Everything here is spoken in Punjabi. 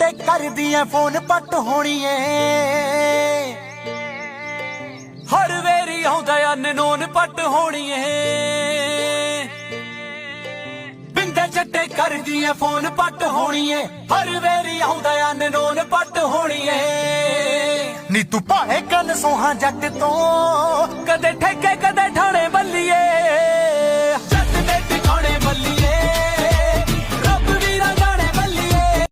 ਚੱਟੇ ਕਰਦੀਆਂ ਫੋਨ ਪੱਟ ਹੋਣੀ ਏ। ਹਰ ਵੇਰੀ ਆਉਂਦਾ ਅਨਨੋਨ ਪੱਟ ਹੋਣੀ ਏ। ਬਿੰਦੇ ਚੱਟੇ ਕਰਦੀਆਂ ਫੋਨ ਪੱਟ ਹੋਣੀ ਏ। ਹਰ ਵੇਰੀ ਆਉਂਦਾ ਅਨਨੋਨ ਪੱਟ ਹੋਣੀ ਏ। ਨੀ ਤੂੰ ਭਾਵੇਂ ਗੱਲ ਸੋਹਾਂ ਜੱਟ ਤੋਂ ਕਦੇ ਠੇਕੇ